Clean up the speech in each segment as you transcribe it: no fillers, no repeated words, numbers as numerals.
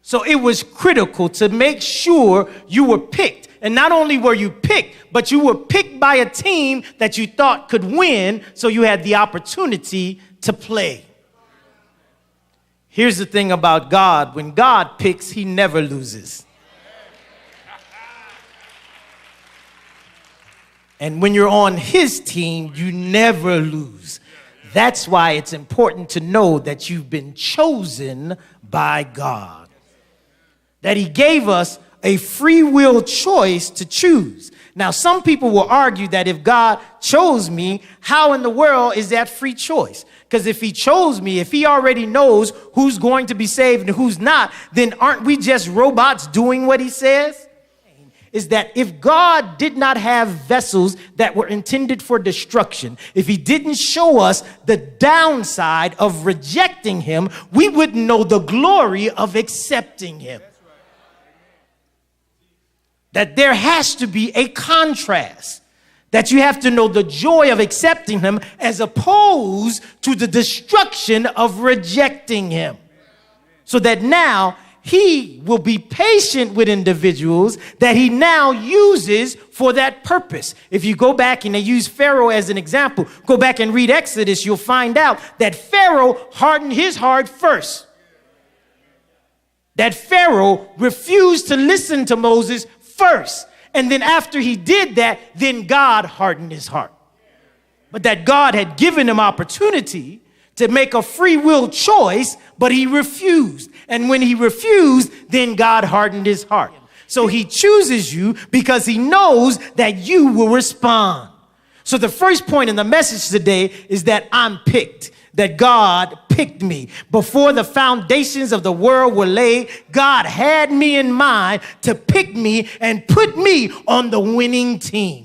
So it was critical to make sure you were picked. And not only were you picked, but you were picked by a team that you thought could win, so you had the opportunity to play. Here's the thing about God. When God picks, he never loses. And when you're on his team, you never lose. That's why it's important to know that you've been chosen by God. That he gave us a free will choice to choose. Now, some people will argue that if God chose me, how in the world is that free choice? Because if he chose me, if he already knows who's going to be saved and who's not, then aren't we just robots doing what he says? Is that if God did not have vessels that were intended for destruction, if he didn't show us the downside of rejecting him, we wouldn't know the glory of accepting him. That there has to be a contrast, that you have to know the joy of accepting him as opposed to the destruction of rejecting him. So that now he will be patient with individuals that he now uses for that purpose. If you go back and they use Pharaoh as an example, go back and read Exodus, you'll find out that Pharaoh hardened his heart first. That Pharaoh refused to listen to Moses first. And then after he did that, then God hardened his heart. But that God had given him opportunity to make a free will choice, but he refused. And when he refused, then God hardened his heart. So he chooses you because he knows that you will respond. So the first point in the message today is that I'm picked, that God picked me. Before the foundations of the world were laid, God had me in mind to pick me and put me on the winning team.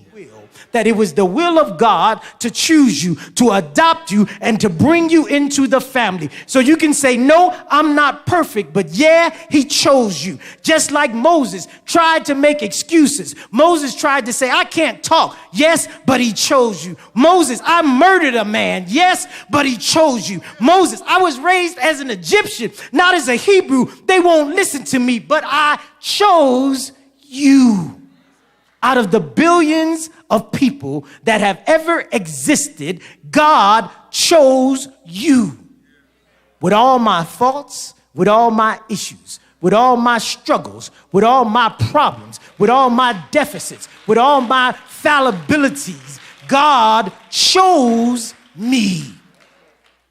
That it was the will of God to choose you, to adopt you, and to bring you into the family. So you can say, no, I'm not perfect, but yeah, he chose you. Just like Moses tried to make excuses. Moses tried to say, I can't talk. Yes, but he chose you. Moses, I murdered a man. Yes, but he chose you. Moses, I was raised as an Egyptian, not as a Hebrew. They won't listen to me, but I chose you. Out of the billions of people that have ever existed, God chose you. With all my faults, with all my issues, with all my struggles, with all my problems, with all my deficits, with all my fallibilities, God chose me.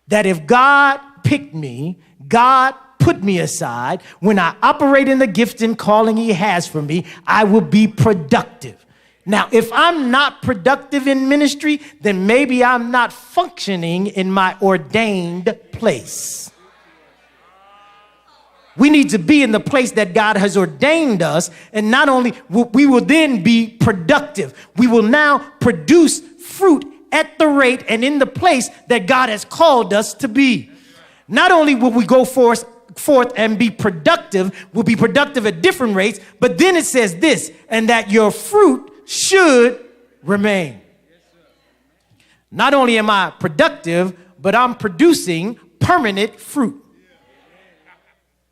That if God picked me, God put me aside. When I operate in the gift and calling he has for me, I will be productive. Now, if I'm not productive in ministry, then maybe I'm not functioning in my ordained place. We need to be in the place that God has ordained us, and not only we will then be productive, we will now produce fruit at the rate and in the place that God has called us to be. Not only will we go forth and be productive, will be productive at different rates, but then it says this, and that your fruit should remain. Not only am I productive, but I'm producing permanent fruit.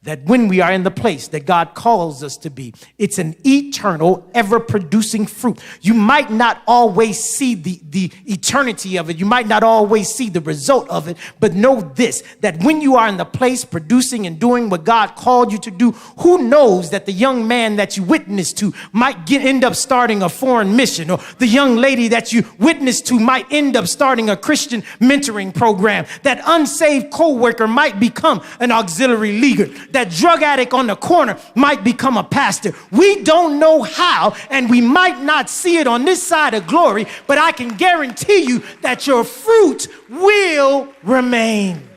That when we are in the place that God calls us to be, it's an eternal, ever-producing fruit. You might not always see the eternity of it. You might not always see the result of it. But know this, that when you are in the place producing and doing what God called you to do, who knows that the young man that you witnessed to might end up starting a foreign mission, or the young lady that you witnessed to might end up starting a Christian mentoring program. That unsaved co-worker might become an auxiliary leader. That drug addict on the corner might become a pastor. We don't know how, and we might not see it on this side of glory, but I can guarantee you that your fruit will remain.